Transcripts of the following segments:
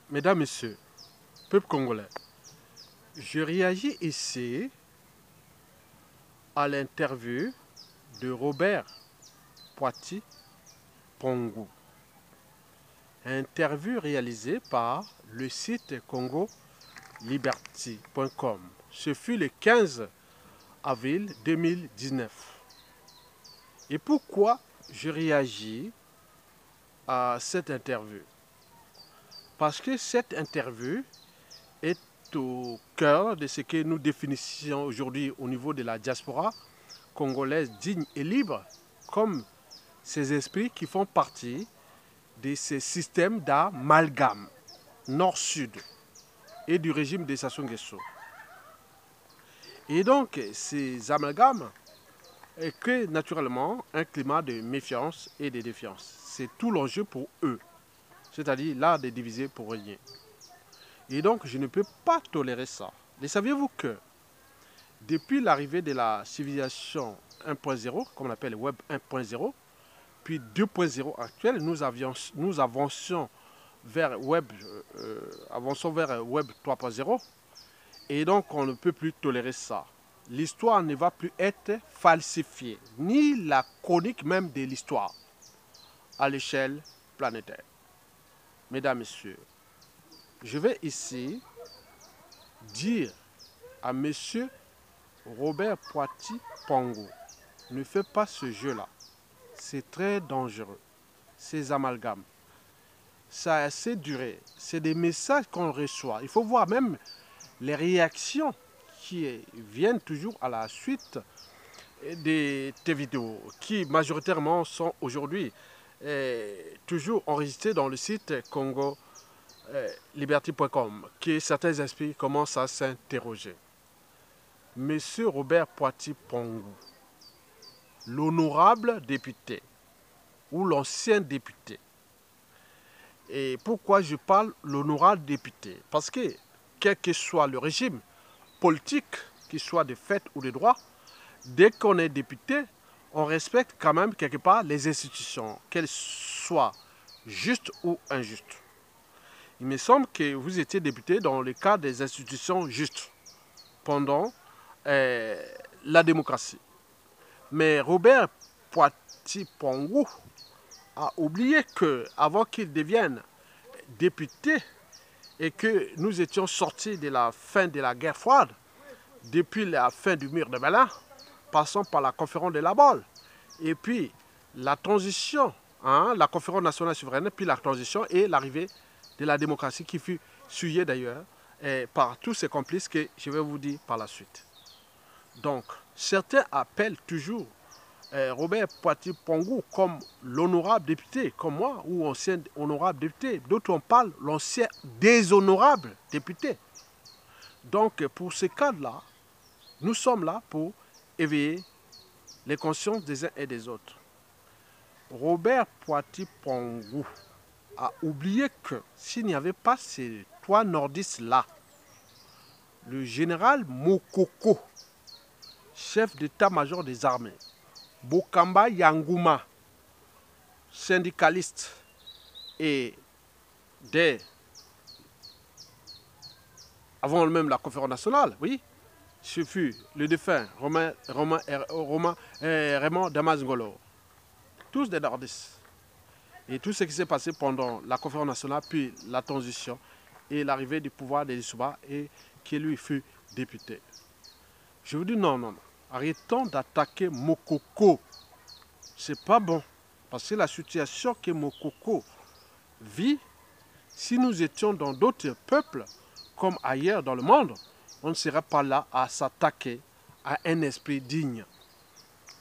Mesdames, Messieurs, peuple congolais, je réagis ici à l'interview de Robert Poiti Pongou. Interview réalisée par le site congoliberty.com. Ce fut le 15 avril 2019. Et pourquoi je réagis à cette interview? Parce que cette interview est au cœur de ce que nous définissons aujourd'hui au niveau de la diaspora congolaise digne et libre, comme ces esprits qui font partie de ces systèmes d'amalgame nord-sud et du régime de Sassou Nguesso. Et donc, ces amalgames créent naturellement un climat de méfiance et de défiance. C'est tout l'enjeu pour eux, c'est-à-dire l'art de diviser pour régner. Et donc, je ne peux pas tolérer ça. Et saviez-vous que depuis l'arrivée de la civilisation 1.0, comme on appelle Web 1.0, puis 2.0 actuel, nous avançons vers Web 3.0. Et donc, on ne peut plus tolérer ça. L'histoire ne va plus être falsifiée, ni la chronique même de l'histoire, à l'échelle planétaire. Mesdames, Messieurs, je vais ici dire à Monsieur Robert Poiti Pongou, ne fais pas ce jeu-là. C'est très dangereux. Ces amalgames, ça a assez duré. C'est des messages qu'on reçoit. Il faut voir même les réactions qui viennent toujours à la suite de tes vidéos, qui majoritairement sont aujourd'hui toujours enregistrées dans le site congoliberty.com, que certains esprits commencent à s'interroger. Monsieur Robert Poiti Pongou, l'honorable député ou l'ancien député. Et pourquoi je parle l'honorable député? Parce que quel que soit le régime politique, qu'il soit de fait ou de droit, dès qu'on est député, on respecte quand même quelque part les institutions, qu'elles soient justes ou injustes. Il me semble que vous étiez député dans le cadre des institutions justes pendant la démocratie. Mais Robert Poiti Pongou a oublié qu'avant qu'il devienne député et que nous étions sortis de la fin de la guerre froide, depuis la fin du mur de Berlin, passant par la conférence de la Balle, et puis la transition, la conférence nationale souveraine, puis la transition et l'arrivée de la démocratie qui fut suivie d'ailleurs par tous ces complices que je vais vous dire par la suite. Donc, certains appellent toujours Robert Poiti Pongou comme l'honorable député, comme moi, ou ancien honorable député. D'autres en parlent l'ancien déshonorable député. Donc, pour ce cadre-là, nous sommes là pour éveiller les consciences des uns et des autres. Robert Poiti Pongou a oublié que s'il n'y avait pas ces trois nordistes-là, le général Mokoko, chef d'état-major des armées, Bokamba Yangouma, syndicaliste et avant même la conférence nationale, oui, ce fut le défunt Raymond Damas Ngolo, tous des nordistes. Et tout ce qui s'est passé pendant la conférence nationale, puis la transition et l'arrivée du pouvoir de Lissouba et qui lui fut député. Je vous dis non, non, non. Arrêtons d'attaquer Mokoko. C'est pas bon. Parce que la situation que Mokoko vit, si nous étions dans d'autres peuples, comme ailleurs dans le monde, on ne serait pas là à s'attaquer à un esprit digne.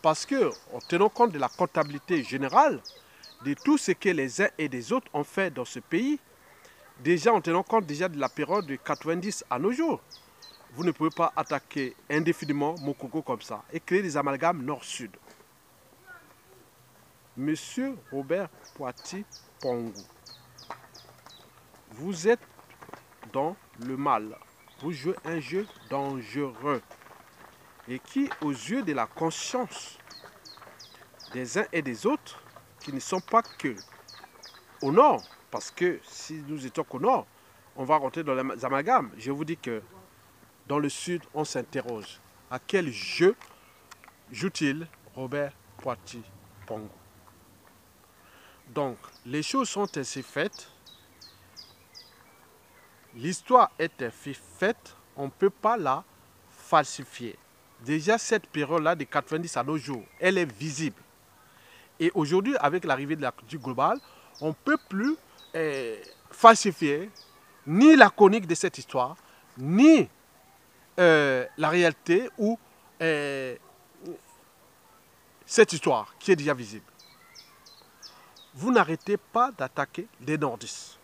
Parce que, en tenant compte de la comptabilité générale, de tout ce que les uns et les autres ont fait dans ce pays, déjà en tenant compte déjà de la période de 90 à nos jours, vous ne pouvez pas attaquer indéfiniment Mokoko comme ça et créer des amalgames nord-sud. Monsieur Robert Poiti Pongou, vous êtes dans le mal. Vous jouez un jeu dangereux et qui, aux yeux de la conscience des uns et des autres, qui ne sont pas que au nord, parce que si nous étions qu'au nord, on va rentrer dans les amalgames. Je vous dis que dans le Sud, on s'interroge. À quel jeu joue-t-il Robert Poiti Pongo? Donc, les choses sont ainsi faites. L'histoire est ainsi faite. On ne peut pas la falsifier. Déjà, cette période-là de 90 à nos jours, elle est visible. Et aujourd'hui, avec l'arrivée de la culture globale, on ne peut plus falsifier ni la chronique de cette histoire, ni la réalité ou cette histoire qui est déjà visible. Vous n'arrêtez pas d'attaquer les nordistes.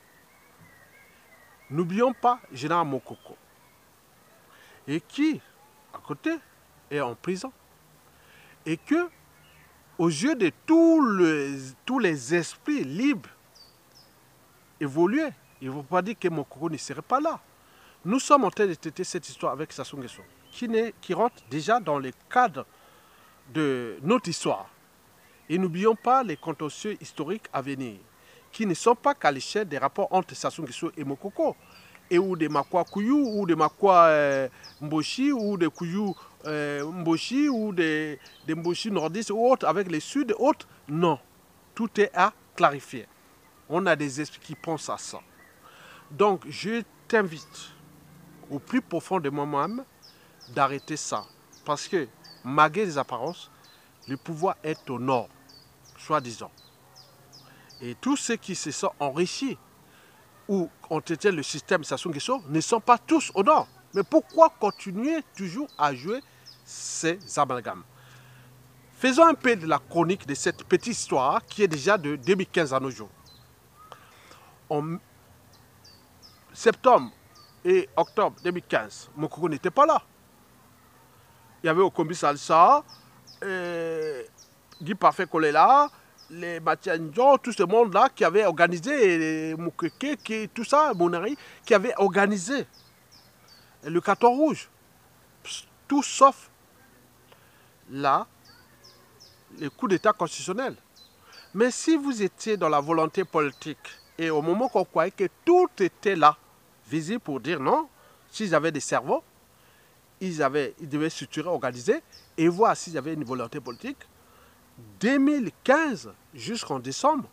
N'oublions pas Général Mokoko, et qui, à côté, est en prison. Et que, aux yeux de tous les esprits libres évolués, il ne faut pas dire que Mokoko ne serait pas là. Nous sommes en train de traiter cette histoire avec Sassou Nguesso, qui rentre déjà dans le cadre de notre histoire. Et n'oublions pas les contentieux historiques à venir, qui ne sont pas qu'à l'échelle des rapports entre Sassou Nguesso et Mokoko, et ou de Makwa Kouyou, ou de Makwa Mboshi, ou de Kouyou Mboshi, ou de Mboshi nordistes, ou autres, avec les Sud, autres. Non, tout est à clarifier. On a des esprits qui pensent à ça. Donc, je t'invite, au plus profond de moi-même, d'arrêter ça. Parce que, malgré les apparences, le pouvoir est au nord, soi-disant. Et tous ceux qui se sont enrichis ou ont été le système Sassou Nguesso ne sont pas tous au nord. Mais pourquoi continuer toujours à jouer ces amalgames? Faisons un peu de la chronique de cette petite histoire qui est déjà de 2015 à nos jours. En septembre et octobre 2015, Mokoko n'était pas là. Il y avait Okombi Salsa, Guy Parfait Kolela, les Matianjo, tout ce monde-là qui avait organisé, Moukeke, tout ça, Monari, qui avait organisé le carton rouge. Tout sauf là, le coup d'État constitutionnel. Mais si vous étiez dans la volonté politique, et au moment qu'on croyait que tout était là, visible pour dire non, s'ils avaient des cerveaux, ils devaient structurer, organiser, et voir s'ils avaient une volonté politique. 2015 jusqu'en décembre,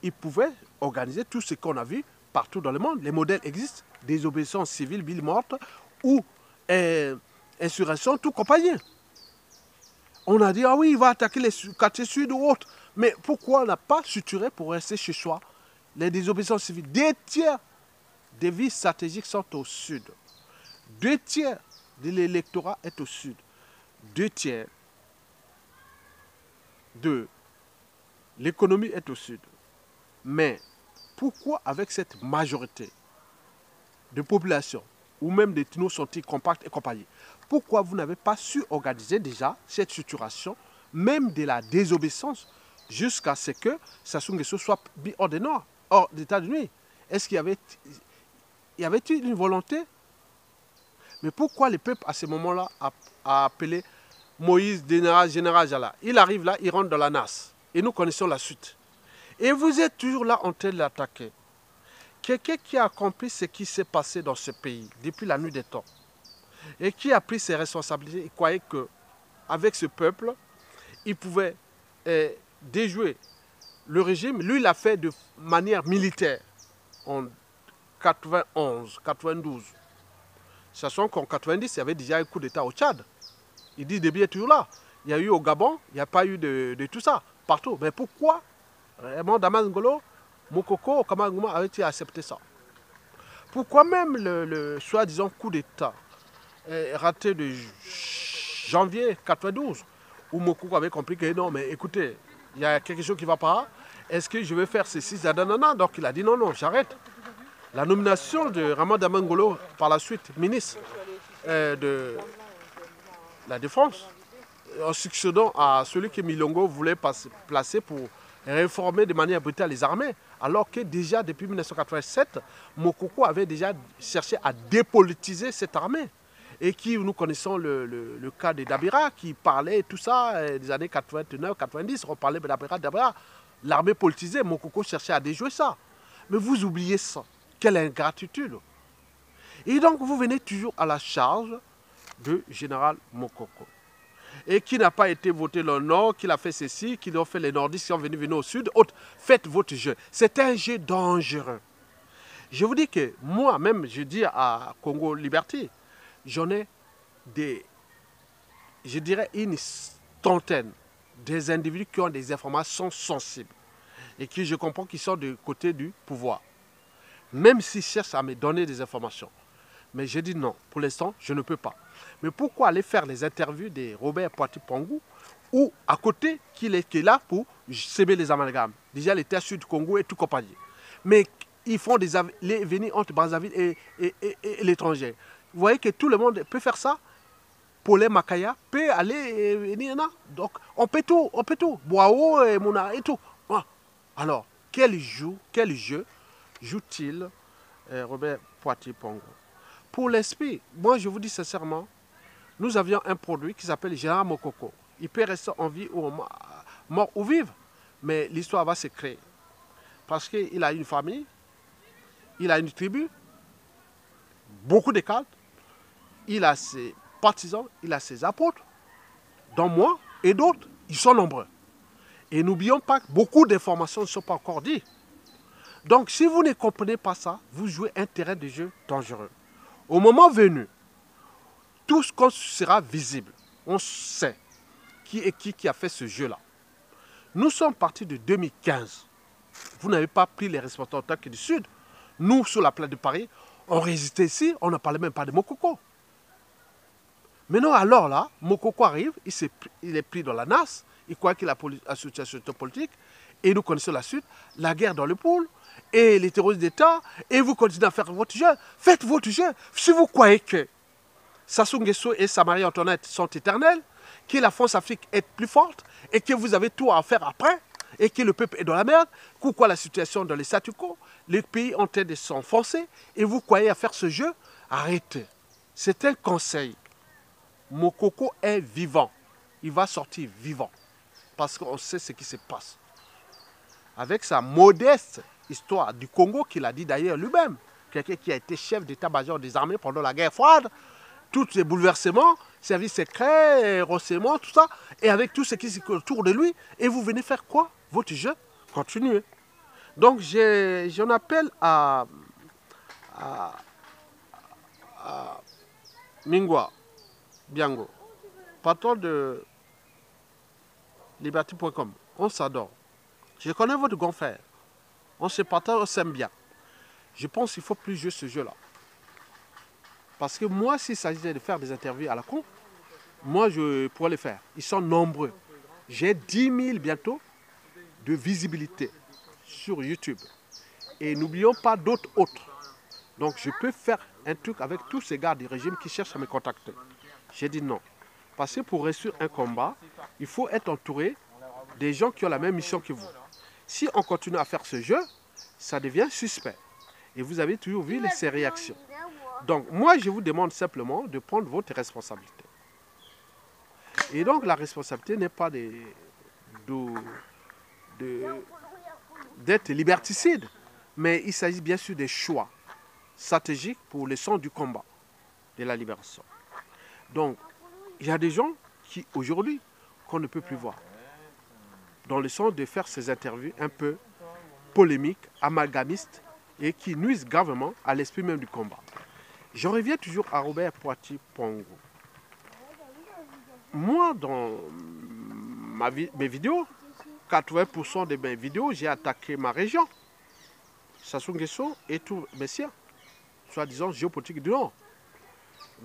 ils pouvaient organiser tout ce qu'on a vu partout dans le monde. Les modèles existent, désobéissance civile, ville morte, ou insurrection, tout compagnie. On a dit, ah oui, il va attaquer les quartiers sud ou autres. Mais pourquoi on n'a pas structuré pour rester chez soi? Les désobéissances civiles, 2 tiers des villes stratégiques sont au sud. 2 tiers de l'électorat est au sud. 2 tiers de l'économie est au sud. Mais pourquoi avec cette majorité de population, ou même des tunnels sortis compacts et compagnie, pourquoi vous n'avez pas su organiser déjà cette structuration, même de la désobéissance, jusqu'à ce que Sassou Nguesso soit mis hors d'état de nuit? Est-ce qu'il y avait une volonté? Mais pourquoi le peuple à ce moment-là a appelé Moïse, général Jala? Il arrive là, il rentre dans la NAS. Et nous connaissons la suite. Et vous êtes toujours là en train de l'attaquer. Quelqu'un qui a accompli ce qui s'est passé dans ce pays depuis la nuit des temps. Et qui a pris ses responsabilités et croyait qu'avec ce peuple, il pouvait déjouer le régime. Lui, il l'a fait de manière militaire en 91, 92. Sachant qu'en 90, il y avait déjà un coup d'État au Tchad. Il dit Déby est toujours là. Il y a eu au Gabon, il n'y a pas eu de tout ça, partout. Mais pourquoi Raymond Damas Ngolo, Mokoko, Kamanguma avait-il accepté ça? Pourquoi même le soi-disant coup d'État raté de janvier 92, où Mokoko avait compris que non, mais écoutez, il y a quelque chose qui ne va pas. Est-ce que je vais faire ceci, donc il a dit non, j'arrête. La nomination de Raymond Damas Ngolo, par la suite, ministre de la Défense, en succédant à celui que Milongo voulait placer pour réformer de manière brutale les armées, alors que déjà depuis 1987, Mokoko avait déjà cherché à dépolitiser cette armée. Et qui, nous connaissons le cas de Dabira, qui parlait tout ça, des années 89-90, on parlait de Dabira, l'armée politisée, Mokoko cherchait à déjouer ça. Mais vous oubliez ça. Quelle ingratitude! Et donc, vous venez toujours à la charge de Général Mokoko. Et qui n'a pas été voté le Nord, qui a fait ceci, qui ont fait les nordistes qui sont venus au Sud. Autres, faites votre jeu. C'est un jeu dangereux. Je vous dis que moi-même, je dis à Congo Liberté, j'en ai je dirais une trentaine des individus qui ont des informations sensibles et qui, je comprends, qui sont du côté du pouvoir. Même s'ils cherchent à me donner des informations. Mais j'ai dit non, pour l'instant, je ne peux pas. Mais pourquoi aller faire les interviews de Robert Poiti-Pongou ou à côté qui est là pour s'aimer les amalgames? Déjà, l'État sud du Congo et tout compagnie. Mais ils font les venir entre Brazzaville et l'étranger. Vous voyez que tout le monde peut faire ça. Paulin Makaya peut aller venir là. Donc, on peut tout, on peut tout. Boao et Mouna et tout. Alors, quel jeu joue-t-il Robert Poiti-Pongou? Pour l'esprit, moi je vous dis sincèrement, nous avions un produit qui s'appelle Général Mokoko. Il peut rester en vie ou mort ou vivre, mais l'histoire va se créer. Parce qu'il a une famille, il a une tribu, beaucoup de cadres, il a ses partisans, il a ses apôtres, dont moi et d'autres, ils sont nombreux. Et n'oublions pas que beaucoup d'informations ne sont pas encore dites. Donc si vous ne comprenez pas ça, vous jouez un terrain de jeu dangereux. Au moment venu, tout ce qu'on sera visible, on sait qui est qui a fait ce jeu-là. Nous sommes partis de 2015. Vous n'avez pas pris les responsabilités du Sud. Nous, sur la place de Paris, on résistait ici, on ne parlait même pas de Mokoko. Maintenant, alors là, Mokoko arrive, il est pris dans la NAS, il croit qu'il a la situation politique, et nous connaissons la suite, la guerre dans le pôle, et les terroristes d'État, et vous continuez à faire votre jeu. Faites votre jeu. Si vous croyez que Sassou Nguesso et sa Marie-Antoinette sont éternels, que la France-Afrique est plus forte, et que vous avez tout à faire après, et que le peuple est dans la merde, pourquoi la situation dans les statu quo, les pays ont en train de s'enfoncer, et vous croyez à faire ce jeu, arrêtez. C'est un conseil. Mokoko est vivant. Il va sortir vivant. Parce qu'on sait ce qui se passe. Avec sa modeste histoire du Congo, qu'il a dit d'ailleurs lui-même, quelqu'un qui a été chef d'état-major des armées pendant la guerre froide, tous les bouleversements, services secrets, renseignements, tout ça, et avec tout ce qui est autour de lui, et vous venez faire quoi? Votre jeu, continuez. Donc j'en appelle à Mingwa Biango, patron de liberty.com. On s'adore. Je connais votre grand frère. On se partage, on s'aime bien. Je pense qu'il ne faut plus jouer ce jeu-là. Parce que moi, s'il s'agissait de faire des interviews à la con, moi, je pourrais le faire. Ils sont nombreux. J'ai 10 000 bientôt de visibilité sur YouTube. Et n'oublions pas d'autres autres. Donc, je peux faire un truc avec tous ces gars du régime qui cherchent à me contacter. J'ai dit non. Parce que pour réussir un combat, il faut être entouré des gens qui ont la même mission que vous. Si on continue à faire ce jeu, ça devient suspect. Et vous avez toujours vu ces réactions. Donc, moi, je vous demande simplement de prendre votre responsabilité. Et donc, la responsabilité n'est pas d'être liberticide, mais il s'agit bien sûr des choix stratégiques pour le sens du combat, de la libération. Donc, il y a des gens qui, aujourd'hui, qu'on ne peut plus voir, dans le sens de faire ces interviews un peu polémiques, amalgamistes, et qui nuisent gravement à l'esprit même du combat. Je reviens toujours à Robert Poiti-Pongou. Moi, dans mes vidéos, 80% de mes vidéos, j'ai attaqué ma région, Sassou Nguesso et tout Messia, soi-disant géopolitique du Nord.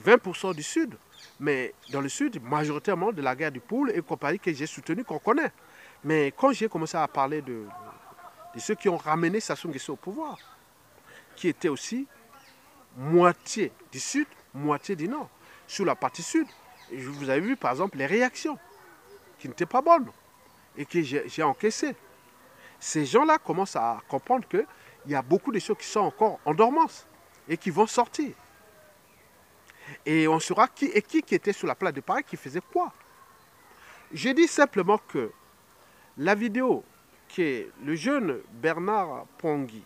20% du Sud, mais dans le Sud, majoritairement de la guerre du Poule et compagnie que j'ai soutenu, qu'on connaît. Mais quand j'ai commencé à parler de ceux qui ont ramené Sassou Nguesso au pouvoir, qui étaient aussi moitié du Sud, moitié du Nord. Sur la partie Sud, vous avez vu par exemple les réactions qui n'étaient pas bonnes et que j'ai encaissées. Ces gens-là commencent à comprendre qu'il y a beaucoup de choses qui sont encore en dormance et qui vont sortir. Et on saura qui était sur la place de Paris, qui faisait quoi. Je dis simplement que la vidéo que le jeune Bernard Pongui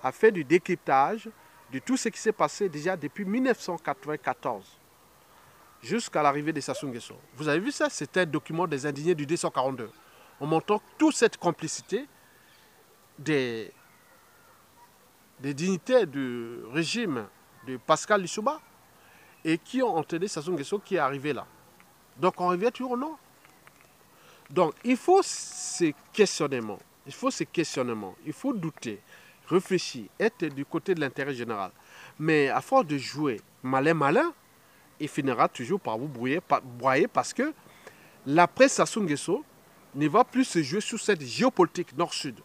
a fait du décryptage de tout ce qui s'est passé déjà depuis 1994 jusqu'à l'arrivée de Sassou Nguesso. Vous avez vu ça? C'était un document des indignés du 242. En montrant toute cette complicité des dignitaires du régime de Pascal Lissouba et qui ont entraîné Sassou Nguesso qui est arrivé là. Donc on revient toujours au nord. Donc il faut ces questionnements, il faut douter, réfléchir, être du côté de l'intérêt général. Mais à force de jouer malin, il finira toujours par vous broyer parce que l'après Sassou Nguesso ne va plus se jouer sur cette géopolitique nord-sud,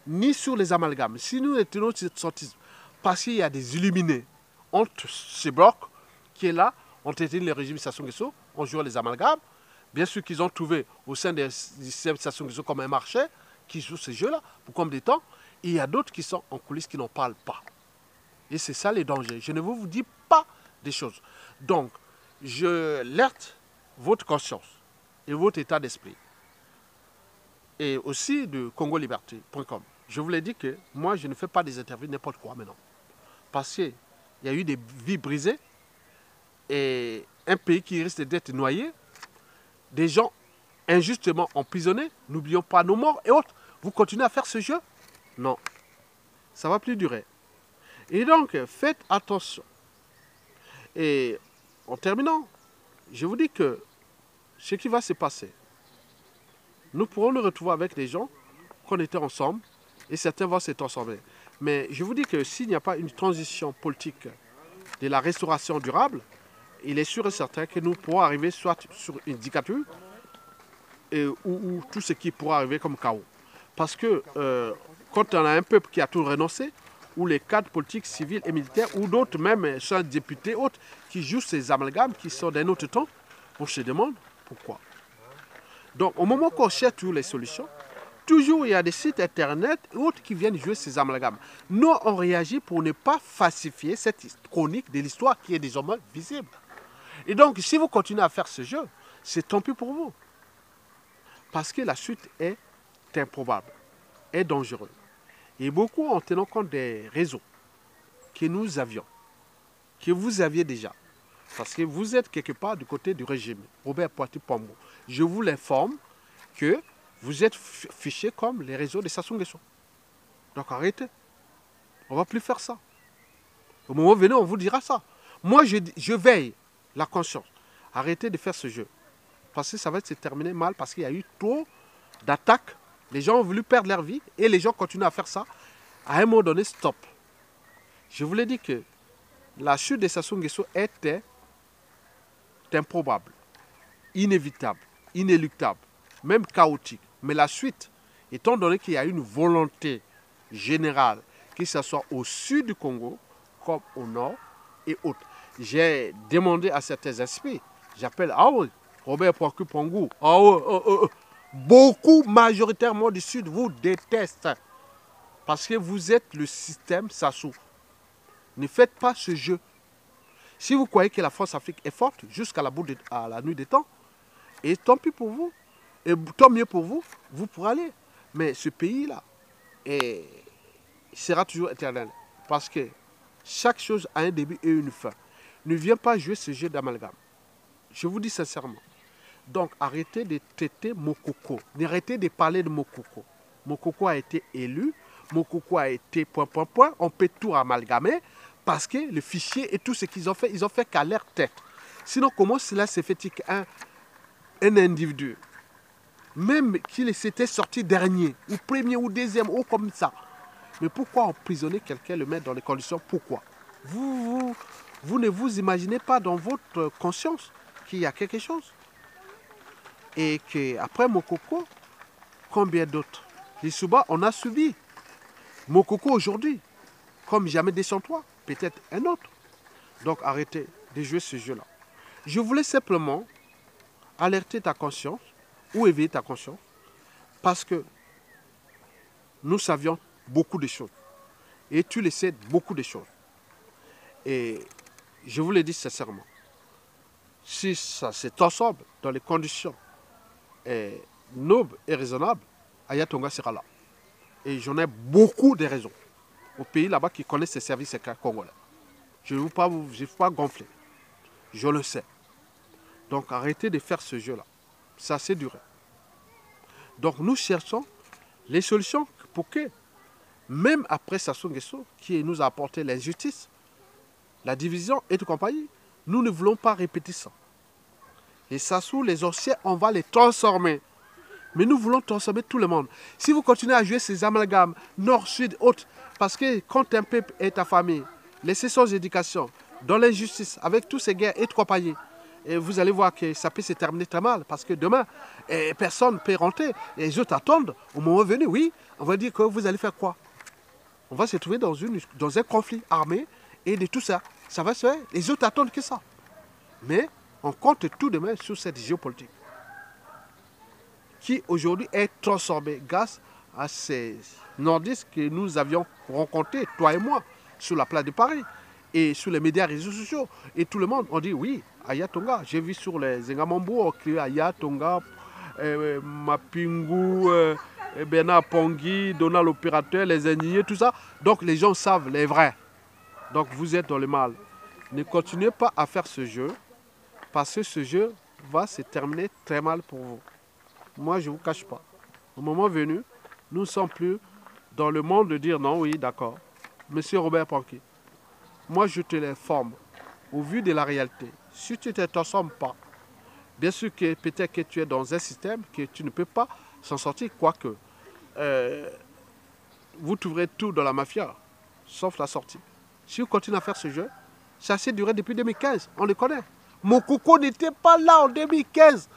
ni sur les amalgames. Si nous étions sortis, parce qu'il y a des illuminés entre ces blocs qui est là, ont été le régime Sassou Nguesso, on joue les amalgames. Bien sûr qu'ils ont trouvé au sein du système Sassou Nguesso comme un marché qui joue ces jeux-là pour combien de temps. Et il y a d'autres qui sont en coulisses qui n'en parlent pas. Et c'est ça les dangers. Je ne vous dis pas des choses. Donc, je alerte votre conscience et votre état d'esprit. Et aussi de congoliberté.com. Je vous l'ai dit que moi, je ne fais pas des interviews n'importe quoi maintenant. Parce qu'il y a eu des vies brisées et un pays qui risque d'être noyé, des gens injustement emprisonnés, n'oublions pas nos morts et autres. Vous continuez à faire ce jeu? Non, ça ne va plus durer. Et donc, faites attention. Et en terminant, je vous dis que ce qui va se passer, nous pourrons nous retrouver avec des gens qu'on était ensemble et certains vont se transformer. Mais je vous dis que s'il n'y a pas une transition politique de la restauration durable, il est sûr et certain que nous pourrons arriver soit sur une dictature ou tout ce qui pourra arriver comme chaos. Parce que quand on a un peuple qui a tout renoncé, ou les cadres politiques, civils et militaires, ou d'autres même, soit députés, autres, qui jouent ces amalgames qui sont d'un autre temps, on se demande pourquoi. Donc au moment qu'on cherche toujours les solutions, toujours il y a des sites internet et autres qui viennent jouer ces amalgames. Nous, on réagit pour ne pas falsifier cette chronique de l'histoire qui est désormais visible. Et donc, si vous continuez à faire ce jeu, c'est tant pis pour vous. Parce que la suite est improbable, est dangereuse. Et beaucoup en tenant compte des réseaux que nous avions, que vous aviez déjà. Parce que vous êtes quelque part du côté du régime, Robert Poitou-Pombo. Je vous l'informe que vous êtes fichés comme les réseaux de Sassou Nguesso. Donc arrêtez. On ne va plus faire ça. Au moment venu, on vous dira ça. Moi, je veille la conscience. Arrêtez de faire ce jeu. Parce que ça va se terminer mal, parce qu'il y a eu trop d'attaques. Les gens ont voulu perdre leur vie et les gens continuent à faire ça. À un moment donné, stop. Je vous l'ai dit que la chute de Sassou Nguesso était improbable, inévitable, inéluctable, même chaotique. Mais la suite, étant donné qu'il y a une volonté générale, que ce soit au sud du Congo, comme au nord et autres. J'ai demandé à certains esprits, j'appelle, ah oui, Robert Poitou-Pombo, ah oui, beaucoup, majoritairement du sud, vous détestent. Parce que vous êtes le système Sassou. Ne faites pas ce jeu. Si vous croyez que la France-Afrique est forte jusqu'à la nuit des temps, et tant pis pour vous, et tant mieux pour vous, vous pourrez aller. Mais ce pays-là sera toujours éternel. Parce que chaque chose a un début et une fin. Ne viens pas jouer ce jeu d'amalgame. Je vous dis sincèrement. Donc arrêtez de traiter Mokoko. Arrêtez de parler de Mokoko. Mokoko a été élu. Mokoko a été ... On peut tout amalgamer. Parce que le fichier et tout ce qu'ils ont fait qu'à leur tête. Sinon, comment cela s'est fait qu'un individu, même qu'il s'était sorti dernier, ou premier, ou deuxième, ou comme ça. Mais pourquoi emprisonner quelqu'un, le mettre dans les conditions? Pourquoi? Vous ne vous imaginez pas dans votre conscience qu'il y a quelque chose? Et qu'après Mokoko, combien d'autres? Lissouba, on a subi. Mokoko aujourd'hui, comme jamais Descends-toi, peut-être un autre. Donc arrêtez de jouer ce jeu-là. Je voulais simplement alerter ta conscience ou éveiller ta conscience parce que nous savions beaucoup de choses. Et tu le sais beaucoup de choses. Et je vous le dis sincèrement, si ça se transforme dans les conditions nobles et raisonnables, Aya Tonga sera là. Et j'en ai beaucoup de raisons. au pays là-bas qui connaissent ces services secrets congolais. Je ne veux pas gonfler. Je le sais. Donc arrêtez de faire ce jeu-là. Ça c'est duré. Donc nous cherchons les solutions pour que, même après Sassou Nguesso, qui nous a apporté l'injustice, la division et tout compagnie, nous ne voulons pas répéter ça. Les Sassou, les anciens, on va les transformer. Mais nous voulons transformer tout le monde. Si vous continuez à jouer ces amalgames, nord, sud, autres, parce que quand un peuple est affamé, laissez sans éducation, dans l'injustice, avec tous ces guerres et trois paliers, et vous allez voir que ça peut se terminer très mal, parce que demain, personne ne peut rentrer. Et les autres attendent, au moment venu, oui, on va dire que vous allez faire quoi? On va se trouver dans un conflit armé, et de tout ça, ça va se faire. Les autres attendent que ça. Mais on compte tout demain sur cette géopolitique, qui aujourd'hui est transformée grâce à ces nordistes que nous avions rencontrés, toi et moi, sur la place de Paris, et sur les médias et réseaux sociaux. Et tout le monde, on dit oui, Aya Tonga. J'ai vu sur les Engamambo, on crie Aya Tonga, Mapingu, Bernard Pongui, Donald l'opérateur, les indignés, tout ça. Donc les gens savent les vrais. Donc vous êtes dans le mal. Ne continuez pas à faire ce jeu, parce que ce jeu va se terminer très mal pour vous. Moi, je ne vous cache pas. Au moment venu, nous ne sommes plus dans le monde de dire non, oui, d'accord. Monsieur Robert Pongui, moi, je te l'informe, au vu de la réalité. Si tu ne te transformes pas, bien sûr que peut-être que tu es dans un système que tu ne peux pas s'en sortir, quoique vous trouverez tout dans la mafia, sauf la sortie. Si vous continuez à faire ce jeu, ça s'est duré depuis 2015, on le connaît. Mokoko n'était pas là en 2015.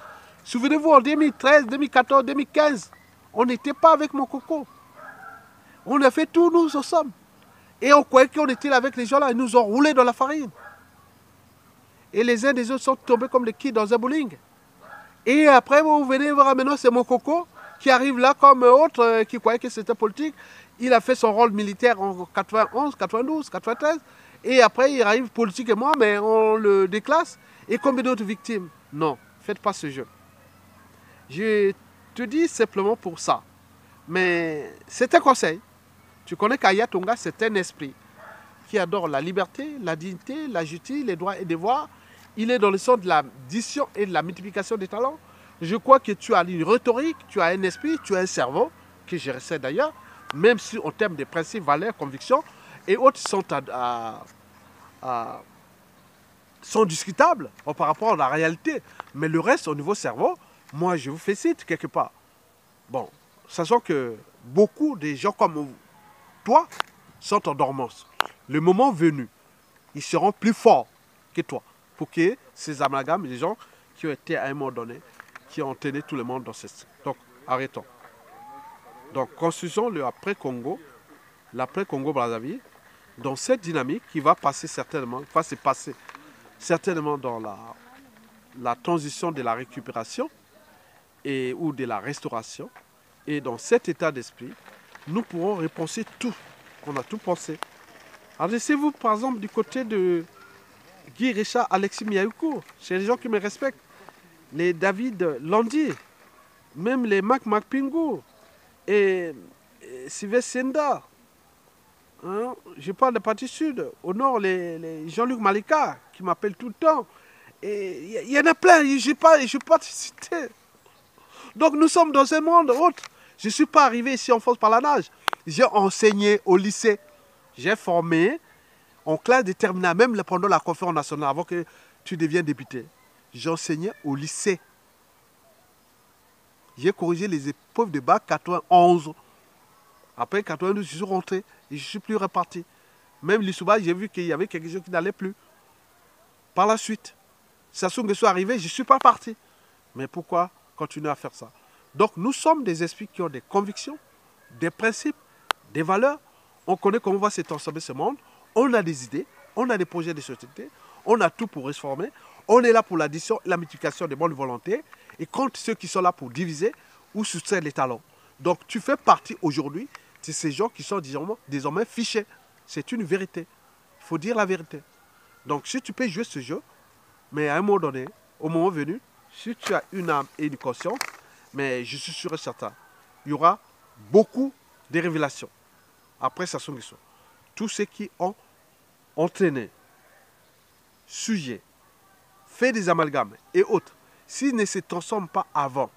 Souvenez-vous, en 2013, 2014, 2015, on n'était pas avec Mokoko. On a fait tout, nous ensemble. Et on croyait qu'on était là avec les gens là, ils nous ont roulé dans la farine. Et les uns des autres sont tombés comme des quilles dans un bowling. Et après, vous venez voir maintenant, c'est Mokoko qui arrive là comme autre, qui croyait que c'était politique. Il a fait son rôle militaire en 91, 92, 93. Et après, il arrive politiquement, mais on le déclasse. Et combien d'autres victimes? Non, faites pas ce jeu. Je te dis simplement pour ça. Mais c'est un conseil. Tu connais qu'Aya Tonga, c'est un esprit qui adore la liberté, la dignité, la justice, les droits et devoirs. Il est dans le sens de l'addition et de la multiplication des talents. Je crois que tu as une rhétorique, tu as un esprit, tu as un cerveau, que je recette d'ailleurs, même si en termes de principes, valeurs, convictions, et autres sont discutables par rapport à la réalité. Mais le reste, au niveau cerveau, moi, je vous félicite quelque part. Bon, sachant que beaucoup de gens comme toi sont en dormance. Le moment venu, ils seront plus forts que toi pour que ces amalgames, les gens qui ont été à un moment donné, qui ont entraîné tout le monde dans ce... Donc, arrêtons. Donc, construisons le après-Congo, l'après-Congo-Brazzaville, dans cette dynamique qui va passer certainement, dans la transition de la récupération ou de la restauration. Et dans cet état d'esprit, nous pourrons repenser tout. On a tout pensé. Alors, laissez-vous, par exemple, du côté de Guy Richard, Alexis Miaouko. C'est les gens qui me respectent. Les David Landy, même les Mac Pingu et Sylvestre Senda. Hein? Je parle de partie sud. Au nord, les Jean-Luc Malika qui m'appellent tout le temps. Et il y en a plein, je ne vais pas te citer. Donc nous sommes dans un monde autre. Je ne suis pas arrivé ici en France par la nage. J'ai enseigné au lycée. J'ai formé en classe de terminale, même pendant la conférence nationale, avant que tu deviennes député. J'enseignais au lycée. J'ai corrigé les épreuves de bac 91. Après 92, je suis rentré et je ne suis plus reparti. Même l'Issouba, j'ai vu qu'il y avait quelque chose qui n'allait plus. Par la suite, Sassou Nguesso est arrivé, je ne suis pas parti. Mais pourquoi continuer à faire ça? Donc nous sommes des esprits qui ont des convictions, des principes, des valeurs. On connaît comment va se transformer ce monde. On a des idées, on a des projets de société, on a tout pour réformer. On est là pour l'addition et la multiplication des bonnes volontés et contre ceux qui sont là pour diviser ou soustraire les talents. Donc tu fais partie aujourd'hui de ces gens qui sont désormais fichés. C'est une vérité. Il faut dire la vérité. Donc si tu peux jouer ce jeu, mais à un moment donné, au moment venu, si tu as une âme et une conscience, mais je suis sûr et certain, il y aura beaucoup de révélations après Sassou Nguesso. tous ceux qui ont entraîné, sujet, fait des amalgames et autres, s'ils ne se transforment pas avant,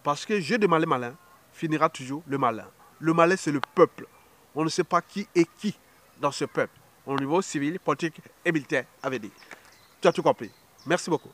parce que jeu de malin finira toujours le malin. Le malin, c'est le peuple. On ne sait pas qui est qui dans ce peuple, au niveau civil, politique et militaire, avait dit. Tu as tout compris. Merci beaucoup.